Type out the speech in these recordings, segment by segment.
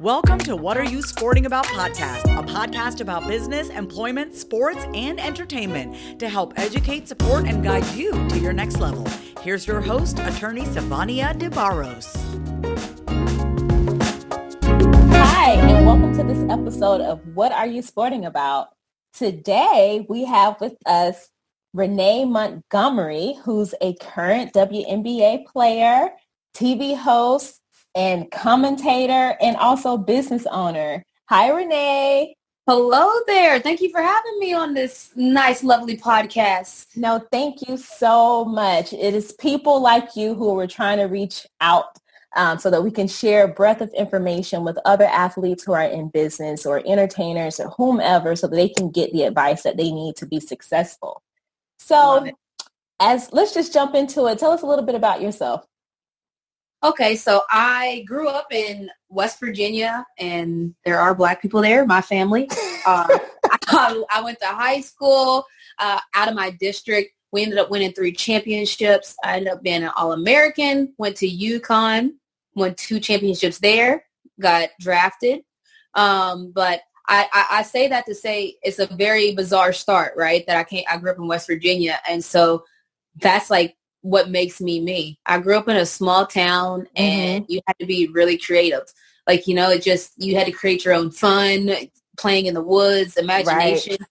Welcome to What Are You Sporting About podcast, a podcast about business, employment, sports, and entertainment to help educate, support, and guide you to your next level. Here's your host, attorney Savania DeBarros. Hi, and welcome to this episode of What Are You Sporting About? Today, we have with us Renee Montgomery, who's a current WNBA player, TV host, and commentator, and also business owner. Hi, Renee. Hello there. Thank you for having me on this nice, lovely podcast. No, thank you so much. It is people like you who are trying to reach out so that we can share a breadth of information with other athletes who are in business or entertainers or whomever so that they can get the advice that they need to be successful. So let's just jump into it. Tell us a little bit about yourself. Okay, so I grew up in West Virginia, and there are Black people there, my family. I went to high school out of my district. We ended up winning 3 championships. I ended up being an All-American, went to UConn, won 2 championships there, got drafted. But I say that to say it's a very bizarre start, right? That I grew up in West Virginia, and so that's like what makes me. I grew up in a small town, and you had to be really creative. Like, you had to create your own fun, playing in the woods, imagination. Right.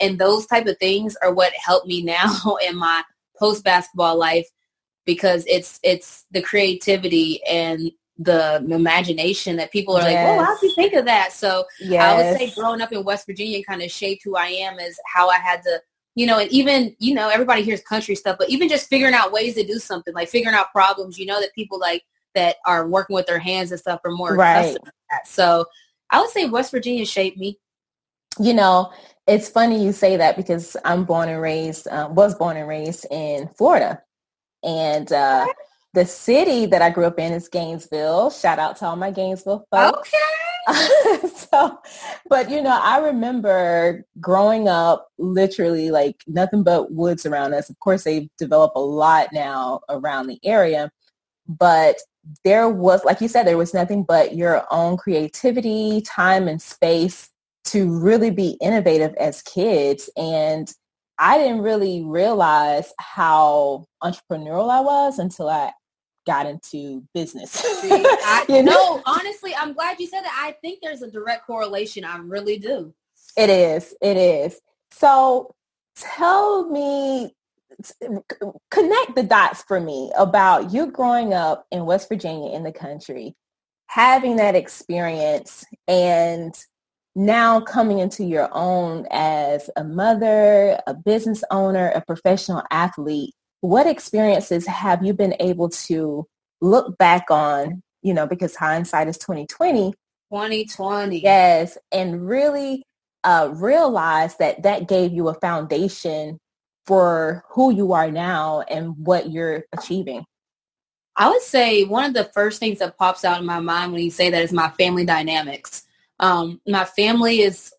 And those type of things are what helped me now in my post-basketball life, because it's the creativity and the imagination that people are like, well, how did you think of that? So I would say growing up in West Virginia kind of shaped who I am, is how I had to, and even, everybody hears country stuff, but even just figuring out ways to do something, like figuring out problems, that people like that are working with their hands and stuff are more accustomed to that. So I would say West Virginia shaped me. It's funny you say that, because I'm was born and raised in Florida. And the city that I grew up in is Gainesville. Shout out to all my Gainesville folks. Okay. But I remember growing up literally like nothing but woods around us. Of course, they've developed a lot now around the area, but there was, like you said, there was nothing but your own creativity, time, and space to really be innovative as kids. And I didn't really realize how entrepreneurial I was until I got into business. Honestly, I'm glad you said that. I think there's a direct correlation. I really do. It is. So tell me, connect the dots for me about you growing up in West Virginia in the country, having that experience, and now coming into your own as a mother, a business owner, a professional athlete. What experiences have you been able to look back on, because hindsight is 2020. 2020. Yes. And really realize that gave you a foundation for who you are now and what you're achieving? I would say one of the first things that pops out in my mind when you say that is my family dynamics. My family is,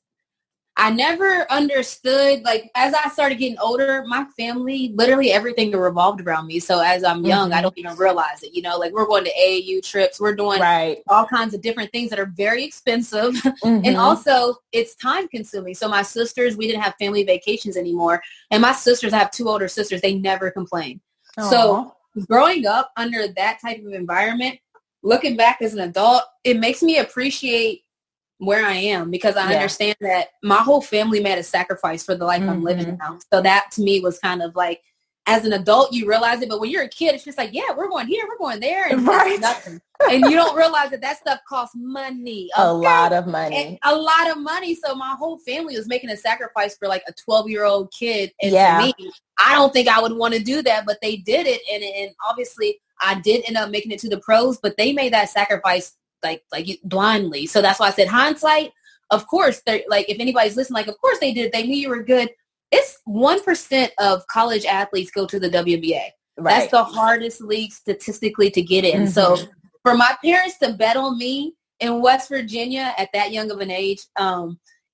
I never understood, like, as I started getting older, my family, literally everything revolved around me. So as I'm young, I don't even realize it, like we're going to AAU trips. We're doing all kinds of different things that are very expensive. And also it's time consuming. So my sisters, we didn't have family vacations anymore. And my sisters, I have 2 older sisters. They never complain. Aww. So growing up under that type of environment, looking back as an adult, it makes me appreciate where I am, because I understand that my whole family made a sacrifice for the life I'm living now. So that to me was kind of like, as an adult, you realize it, but when you're a kid, it's just like, yeah, we're going here, we're going there, and nothing. And you don't realize that stuff costs money. Okay? A lot of money. So my whole family was making a sacrifice for like a 12-year-old kid. And to me, I don't think I would want to do that, but they did it. And obviously I did end up making it to the pros, but they made that sacrifice like blindly. So that's why I said hindsight, of course, like if anybody's listening, like, of course they did. They knew you were good. It's 1% of college athletes go to the WNBA. Right. That's the hardest league statistically to get in. So for my parents to bet on me in West Virginia at that young of an age,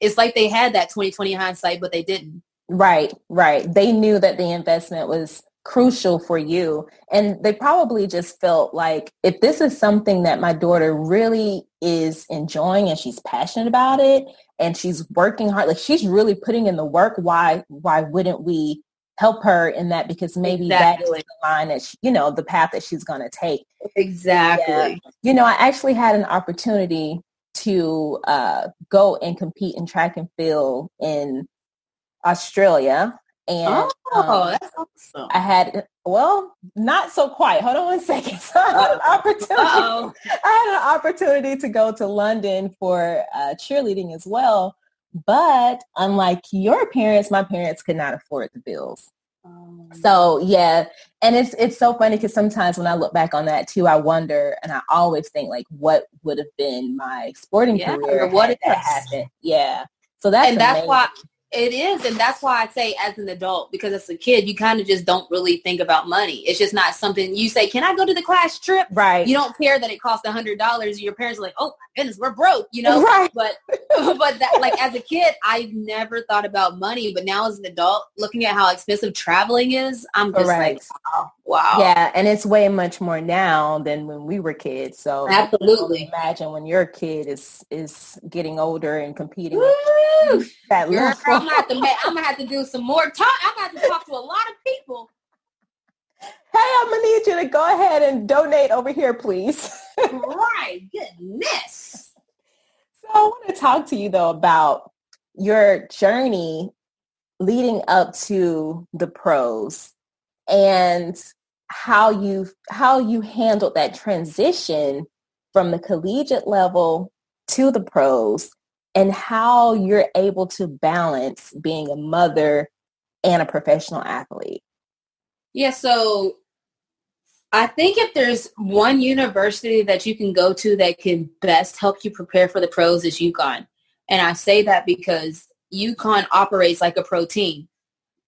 it's like they had that 2020 hindsight, but they didn't. Right. They knew that the investment was crucial for you. And they probably just felt like, if this is something that my daughter really is enjoying and she's passionate about it and she's working hard, like she's really putting in the work, why wouldn't we help her in that? Because maybe that is the line that she, the path that she's going to take. Exactly. Yeah. I actually had an opportunity to go and compete in track and field in Australia. And that's awesome. I had, not so quite. Hold on one second. So I had an opportunity to go to London for cheerleading as well. But unlike your parents, my parents could not afford the bills. So yeah, and it's so funny because sometimes when I look back on that too, I wonder, and I always think like, what would have been my sporting career? What had that happened? Yeah. So that's why it is, and that's why I say as an adult, because as a kid, you kind of just don't really think about money. It's just not something you say, can I go to the class trip? Right. You don't care that it costs $100. Your parents are like, oh my goodness, we're broke, Right. But that, like, as a kid, I never thought about money. But now as an adult, looking at how expensive traveling is, I'm just like, wow. Yeah, and it's way much more now than when we were kids. So absolutely, imagine when your kid is getting older and competing. Woo! That Girl, I'm gonna have to do some more talk. I'm gonna have to talk to a lot of people. Hey, I'm gonna need you to go ahead and donate over here, please. Right, goodness. So I want to talk to you though about your journey leading up to the pros and how you handled that transition from the collegiate level to the pros, and how you're able to balance being a mother and a professional athlete. Yeah, so I think if there's one university that you can go to that can best help you prepare for the pros, is UConn. And I say that because UConn operates like a pro team.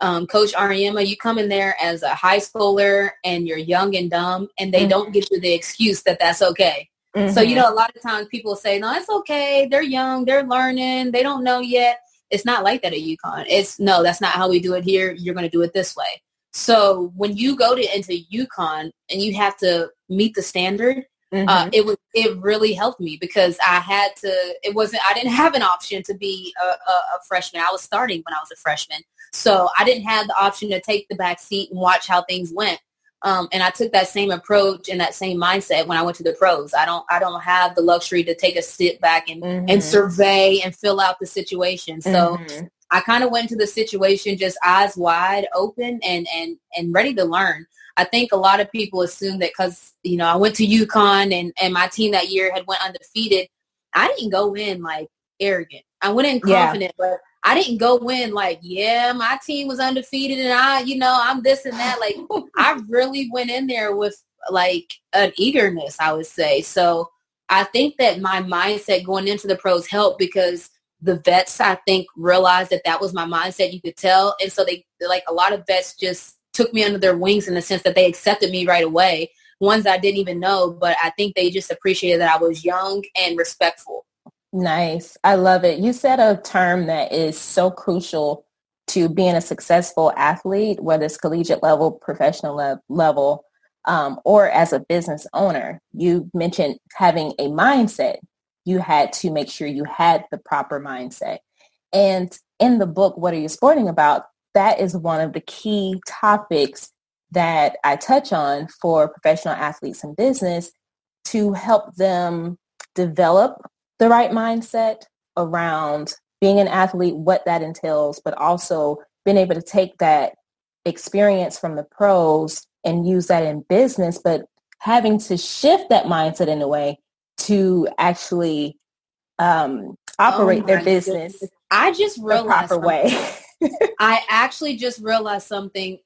Coach Ariema, you come in there as a high schooler and you're young and dumb, and they don't give you the excuse that that's okay. Mm-hmm. So, a lot of times people say, no, it's okay. They're young. They're learning. They don't know yet. It's not like that at UConn. No, that's not how we do it here. You're going to do it this way. So when you go into UConn and you have to meet the standard, it really helped me because I didn't have an option to be a freshman. I was starting when I was a freshman. So I didn't have the option to take the back seat and watch how things went. And I took that same approach and that same mindset when I went to the pros. I don't have the luxury to take a sit back and survey and fill out the situation. So I kind of went to the situation just eyes wide open and ready to learn. I think a lot of people assume that because, I went to UConn and my team that year had went undefeated. I didn't go in like arrogant. I went in confident, but I didn't go in like, my team was undefeated and I'm this and that. Like, I really went in there with like an eagerness, I would say. So I think that my mindset going into the pros helped because the vets, I think, realized that was my mindset. You could tell. And so they, like, a lot of vets just took me under their wings in the sense that they accepted me right away. Ones I didn't even know, but I think they just appreciated that I was young and respectful. Nice. I love it. You said a term that is so crucial to being a successful athlete, whether it's collegiate level, professional level, or as a business owner. You mentioned having a mindset. You had to make sure you had the proper mindset. And in the book, What Are You Sporting About? That is one of the key topics that I touch on for professional athletes in business to help them develop the right mindset around being an athlete, what that entails, but also being able to take that experience from the pros and use that in business, but having to shift that mindset in a way to actually operate their business. I just realized the proper way. I actually just realized something.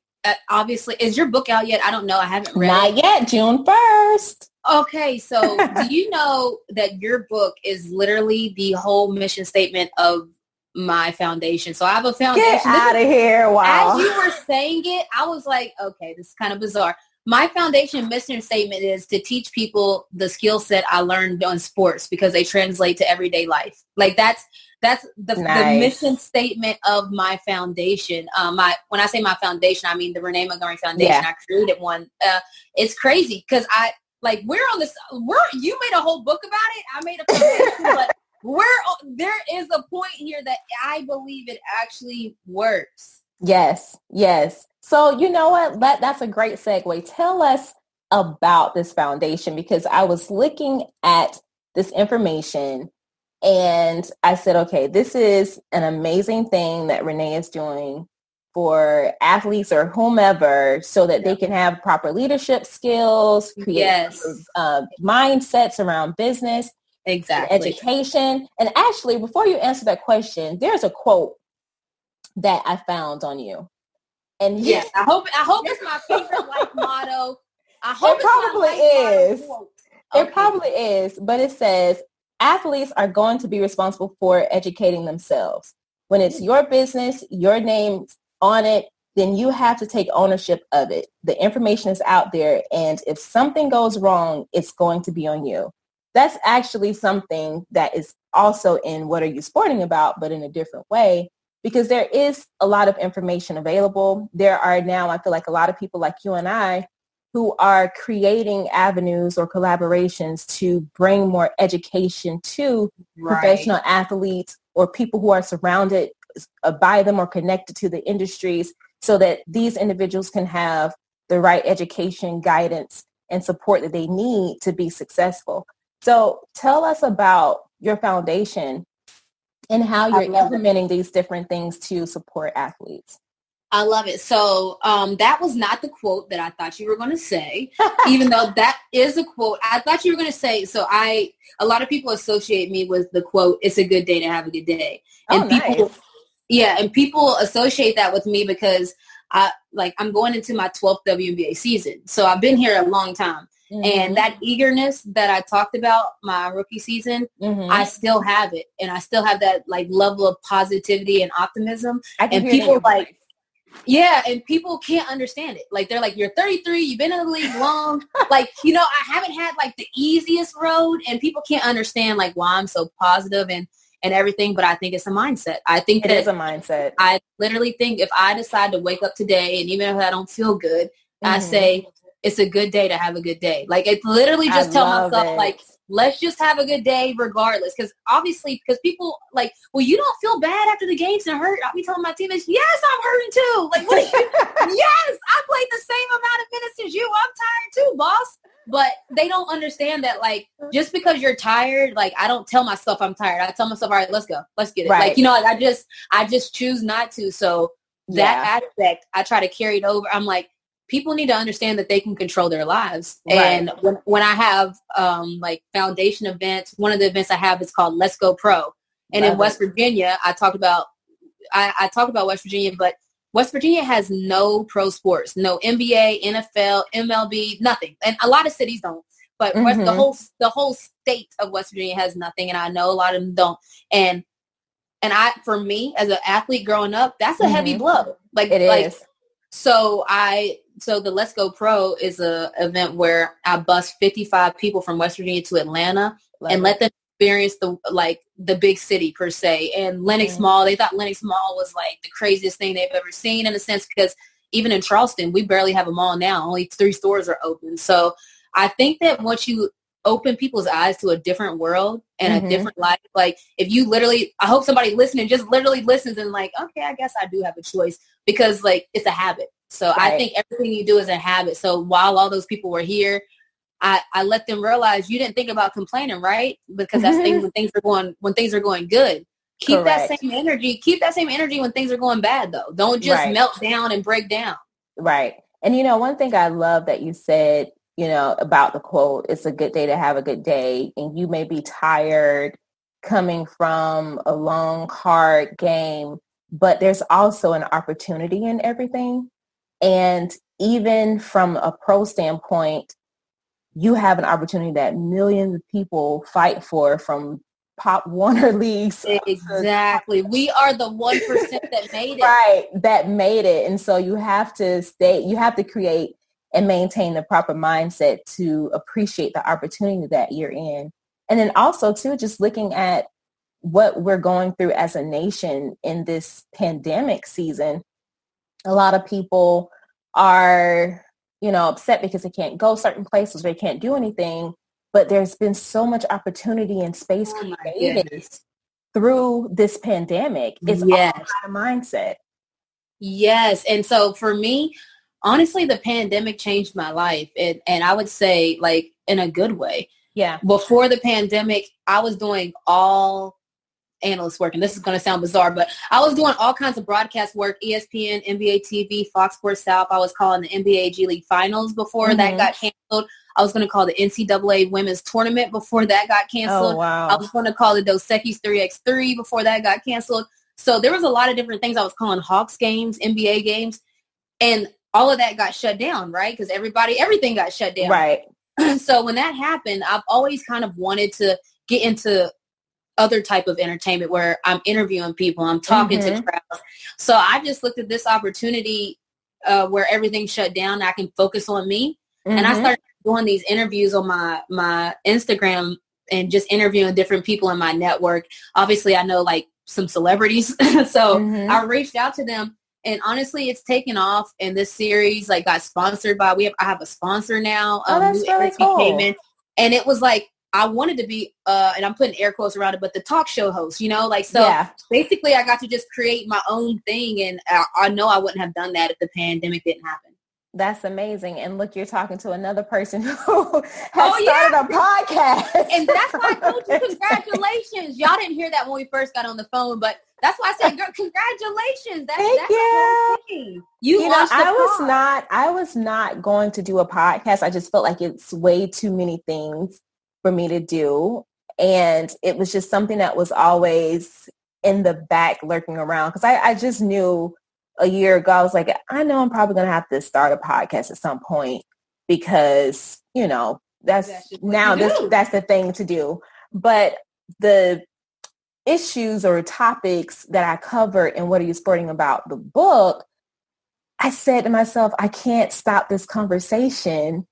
Obviously, is your book out yet? I don't know. I haven't read Not it. yet. June 1st. Okay, so do you know that your book is literally the whole mission statement of my foundation? So I have a foundation. Get out of here. Wow. As you were saying it, I was like, okay, this is kind of bizarre. my foundation mission statement is to teach people the skill set I learned on sports because they translate to everyday life. Like that's the mission statement of my foundation. When I say my foundation, I mean the Renee Montgomery Foundation. Yeah. I created one. It's crazy because you made a whole book about it. I made a foundation, but there is a point here that I believe it actually works. Yes. So you know what? That's a great segue. Tell us about this foundation, because I was looking at this information and I said, okay, this is an amazing thing that Renee is doing for athletes or whomever so that they can have proper leadership skills, create mindsets around business, education. And actually, before you answer that question, there's a quote that I found on you. And yes, I hope it's my favorite life motto. I hope it probably is. Okay. It probably is, but it says, athletes are going to be responsible for educating themselves. When it's your business, your name on it, then you have to take ownership of it. The information is out there, and if something goes wrong, it's going to be on you. That's actually something that is also in What Are You Sporting About, but in a different way, because there is a lot of information available. There are now, I feel like, a lot of people like you and I who are creating avenues or collaborations to bring more education to professional athletes or people who are surrounded by them or connected to the industries, so that these individuals can have the right education, guidance, and support that they need to be successful. So tell us about your foundation and how you're implementing these different things to support athletes. I love it. So that was not the quote that I thought you were going to say, even though that is a quote. I thought you were going to say, a lot of people associate me with the quote, "It's a good day to have a good day." And people associate that with me because I'm going into my 12th WNBA season. So I've been here a long time. Mm-hmm. And that eagerness that I talked about my rookie season, I still have it. And I still have that level of positivity and optimism. And people and people can't understand it. They're like, you're 33, you've been in the league long. I haven't had the easiest road, and people can't understand why I'm so positive and everything. But I think it's a mindset. I think it is a mindset. I literally think if I decide to wake up today, and even if I don't feel good, I say, it's a good day to have a good day. It's literally just tell myself, let's just have a good day regardless. Because people well, you don't feel bad after the games and hurt. I'll be telling my teammates, yes, I'm hurting too. What are you? Yes, I played the same amount of minutes as you. I'm tired too, boss. But they don't understand that, just because you're tired, I don't tell myself I'm tired. I tell myself, all right, let's go. Let's get it. Right. I just choose not to. So that aspect, I try to carry it over. I'm like, people need to understand that they can control their lives. Right. And when I have foundation events, one of the events I have is called Let's Go Pro. And in West Virginia, I talk about West Virginia, but West Virginia has no pro sports, no NBA, NFL, MLB, nothing. And a lot of cities don't. But the whole state of West Virginia has nothing, and I know a lot of them don't. And for me as an athlete growing up, that's a heavy blow. It is. So the Let's Go Pro is a event where I bus 55 people from West Virginia to Atlanta and let them experience the big city per se. And Lenox Mall, they thought Lenox Mall was the craziest thing they've ever seen, in a sense, because even in Charleston, we barely have a mall now. Only 3 stores are open. So I think that once you open people's eyes to a different world and a different life, if you literally, I hope somebody listening just literally listens and okay, I guess I do have a choice, because it's a habit. So I think everything you do is a habit. So while all those people were here, I let them realize you didn't think about complaining, right? Because that's when things are going good. Keep that same energy. Keep that same energy when things are going bad, though. Don't just melt down and break down. Right. And one thing I love that you said, about the quote, it's a good day to have a good day. And you may be tired coming from a long, hard game, but there's also an opportunity in everything. And even from a pro standpoint, you have an opportunity that millions of people fight for, from Pop Warner leagues. Exactly. We are the 1% that made it. Right. That made it. And so you have to create and maintain the proper mindset to appreciate the opportunity that you're in. And then also too, just looking at what we're going through as a nation in this pandemic season. A lot of people are, upset because they can't go certain places, they can't do anything, but there's been so much opportunity and space created through this pandemic. It's all about a mindset. Yes. And so for me, honestly, the pandemic changed my life. And I would say like in a good way. Yeah. Before the pandemic, I was doing all analyst work. And this is going to sound bizarre, but I was doing all kinds of broadcast work, ESPN, NBA TV, Fox Sports South. I was calling the NBA G League Finals before that got canceled. I was going to call the NCAA Women's Tournament before that got canceled. Oh, wow. I was going to call the Dos Equis 3x3 before that got canceled. So there was a lot of different things. I was calling Hawks games, NBA games, and all of that got shut down, right? Because everything got shut down. Right. So when that happened, I've always kind of wanted to get into other type of entertainment where I'm interviewing people, I'm talking to crowds. So I just looked at this opportunity where everything shut down. I can focus on me. And I started doing these interviews on my Instagram and just interviewing different people in my network. Obviously, I know like some celebrities. So I reached out to them. And honestly, it's taken off. And this series like got sponsored by, I have a sponsor now. That's really cool. And it was like, I wanted to be, and I'm putting air quotes around it, but the talk show host, basically I got to just create my own thing. And I know I wouldn't have done that if the pandemic didn't happen. That's amazing. And look, you're talking to another person who has started a podcast. And that's why I told you congratulations. Y'all didn't hear that when we first got on the phone, but that's why I said, girl, congratulations. Thank you. You launched I was not going to do a podcast. I just felt like it's way too many things for me to do. And it was just something that was always in the back lurking around. Because I just knew a year ago, I was like, I know I'm probably going to have to start a podcast at some point because, that's the thing to do. But the issues or topics that I cover in What Are You Sporting About the book, I said to myself, I can't stop this conversation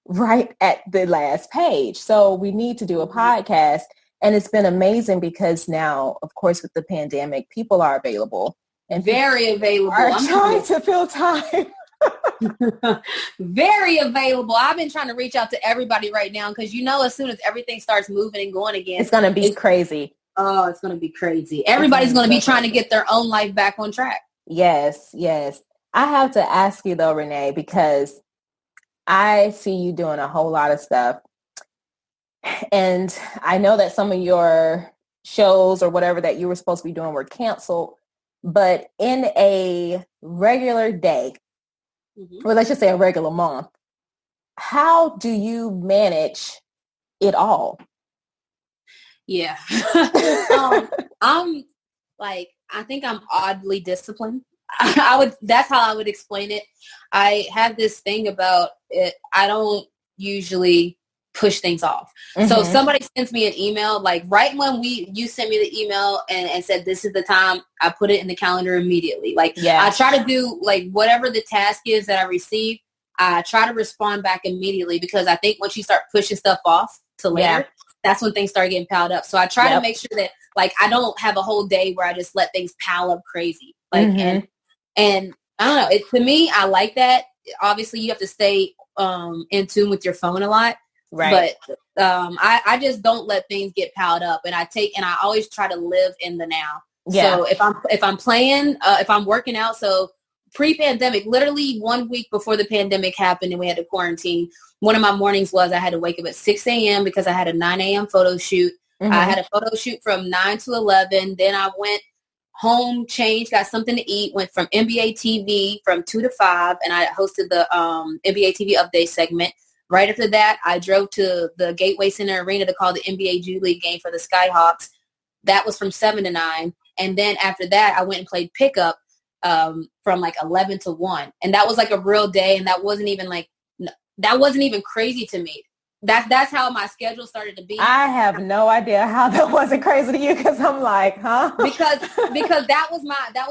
right at the last page. So we need to do a podcast. And it's been amazing because now, of course, with the pandemic, people are available. And very available. I'm trying to fill time. Very available. I've been trying to reach out to everybody right now because, as soon as everything starts moving and going again, it's going to be crazy. Oh, it's going to be crazy. Everybody's going to be trying to get their own life back on track. Yes, yes. I have to ask you though, Renee, because I see you doing a whole lot of stuff. And I know that some of your shows or whatever that you were supposed to be doing were canceled. But in a regular day, or let's just say a regular month, how do you manage it all? Yeah. I'm like, I think I'm oddly disciplined. That's how I would explain it. I have this thing about it. I don't usually push things off. So if somebody sends me an email, like right when you sent me the email and said, this is the time, I put it in the calendar immediately. Like I try to do like whatever the task is that I receive, I try to respond back immediately because I think once you start pushing stuff off to later, that's when things start getting piled up. So I try to make sure that like, I don't have a whole day where I just let things pile up crazy. Like, and I don't know, to me, I like that. Obviously you have to stay in tune with your phone a lot. Right. But I just don't let things get piled up, and I always try to live in the now. Yeah. So if I'm playing, if I'm working out, so pre-pandemic, literally 1 week before the pandemic happened and we had to quarantine, one of my mornings was I had to wake up at 6 a.m. because I had a 9 a.m. photo shoot. I had a photo shoot from 9 to 11. Then I went home, changed, got something to eat, went from NBA TV from 2 to 5, and I hosted the NBA TV update segment. Right after that, I drove to the Gateway Center Arena to call the NBA G League game for the Skyhawks. That was from 7 to 9. And then after that, I went and played pickup from like 11 to 1. And that was like a real day. And that wasn't even crazy to me. that's how my schedule started to be. I have no idea how that wasn't crazy to you, because I'm like, huh? because that was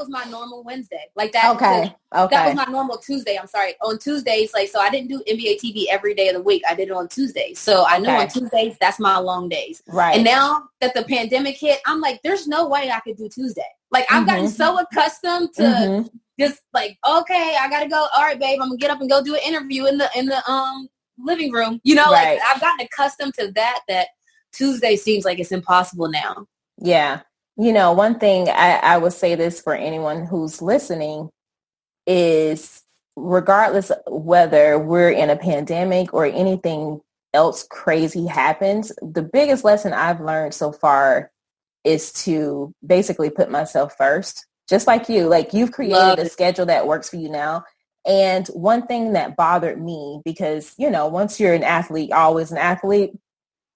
my normal Wednesday. Like that. Okay. That was my normal Tuesday. I'm sorry. On Tuesdays, like, so I didn't do NBA TV every day of the week. I did it on Tuesdays. So I know on Tuesdays, that's my long days. Right. And now that the pandemic hit, I'm like, there's no way I could do Tuesday. Like, I've gotten so accustomed to just like, okay, I gotta go. All right, babe, I'm gonna get up and go do an interview in the living room. You know, like, I've gotten accustomed to that Tuesday seems like it's impossible now. Yeah. You know, one thing I would say this for anyone who's listening is, regardless of whether we're in a pandemic or anything else crazy happens, the biggest lesson I've learned so far is to basically put myself first. Just like you, like, you've created a schedule that works for you now. And one thing that bothered me, because, you know, once you're an athlete, you're always an athlete.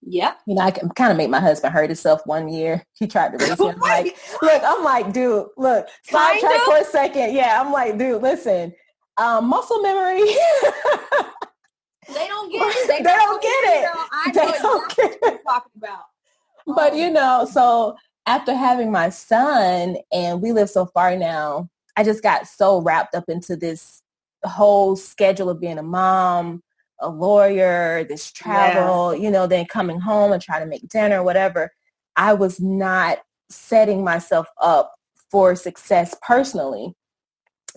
Yeah. You know, I can kind of make my husband hurt himself one year. He tried to race me. I'm like, dude, look, sidetrack for a second. Yeah, I'm like, dude, listen, muscle memory. They don't get it. They don't get it. I know exactly what you're talking about. But, you know, so after having my son, and we live so far now, I just got so wrapped up into this whole schedule of being a mom, a lawyer, this travel, you know, then coming home and trying to make dinner, whatever. I was not setting myself up for success personally.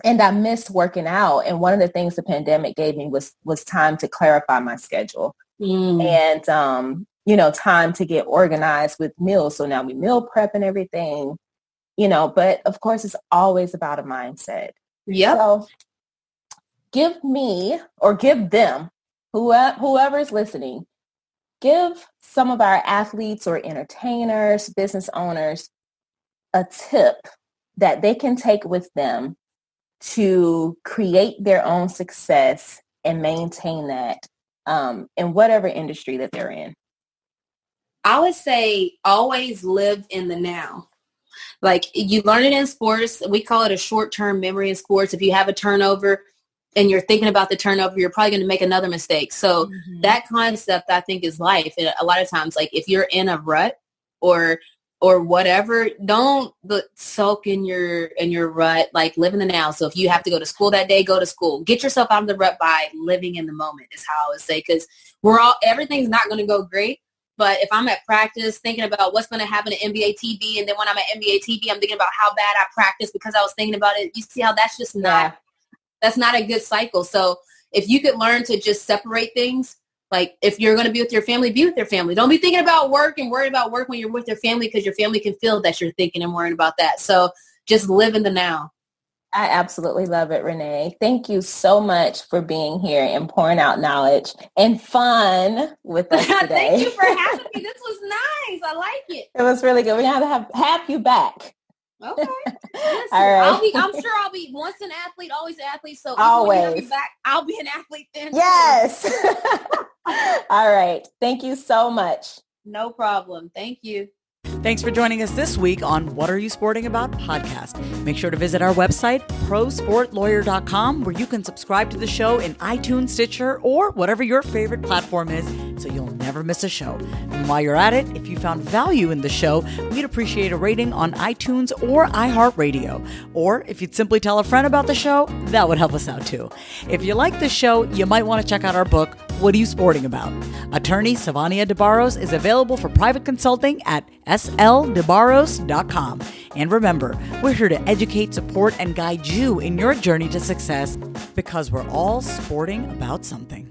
And I missed working out. And one of the things the pandemic gave me was time to clarify my schedule and, you know, time to get organized with meals. So now we meal prep and everything, you know, but of course it's always about a mindset. Yep. So give me, or give them, whoever's listening, give some of our athletes or entertainers, business owners, a tip that they can take with them to create their own success and maintain that in whatever industry that they're in. I would say always live in the now. Like, you learn it in sports. We call it a short-term memory in sports. If you have a turnover and you're thinking about the turnover, you're probably going to make another mistake. So that concept, I think, is life. And a lot of times, like, if you're in a rut or whatever, don't soak in your rut. Like, live in the now. So if you have to go to school that day, go to school. Get yourself out of the rut by living in the moment, is how I would say, because everything's not going to go great. But if I'm at practice thinking about what's going to happen at NBA TV, and then when I'm at NBA TV, I'm thinking about how bad I practiced because I was thinking about it. You see how that's just that's not a good cycle. So if you could learn to just separate things, like, if you're going to be with your family, be with your family. Don't be thinking about work and worried about work when you're with your family, because your family can feel that you're thinking and worrying about that. So just live in the now. I absolutely love it, Renee. Thank you so much for being here and pouring out knowledge and fun with us today. Thank you for having me. This was nice. I like it. It was really good. We're going to have you back. Okay. Listen, all right. I'm sure I'll be once an athlete, always an athlete. So always. When you have me back, I'll be an athlete then. Yes. All right. Thank you so much. No problem. Thank you. Thanks for joining us this week on What Are You Sporting About podcast. Make sure to visit our website, prosportlawyer.com, where you can subscribe to the show in iTunes, Stitcher, or whatever your favorite platform is, so you'll never miss a show. And while you're at it, if you found value in the show, we'd appreciate a rating on iTunes or iHeartRadio. Or if you'd simply tell a friend about the show, that would help us out too. If you like the show, you might want to check out our book, What Are You Sporting About? Attorney Savania DeBarros is available for private consulting at sldebarros.com. And remember, we're here to educate, support, and guide you in your journey to success, because we're all sporting about something.